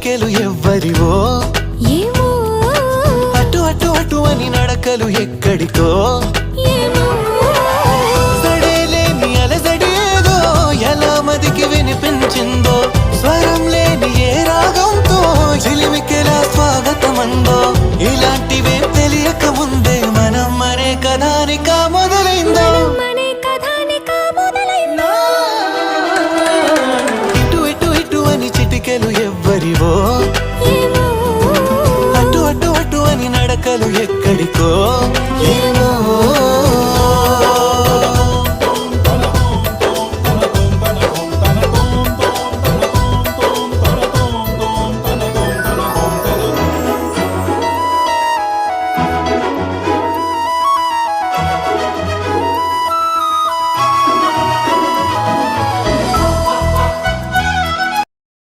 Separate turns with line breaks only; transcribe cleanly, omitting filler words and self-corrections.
చిటికెలు ఎవ్వరివో
ఏమో
అటు అటు అటు అని నడకలు ఎక్కడికో
ఏమో
సడేలేని అలజడేదో ఎలా మదికి వినిపించిందో స్వరం లేని ఏ రాగంతో చిలిమికెలా స్వాగతమందో ఇలాంటివే తెలియక ముందే మనం మరే కథానిక మొదలైందో
మనే కథానిక మొదలైందో
ఇటు ఇటు ఇటు అని చిటికెలు ఎవ్వరివో
ఏమో
అటు అటు అటు అని నడకలు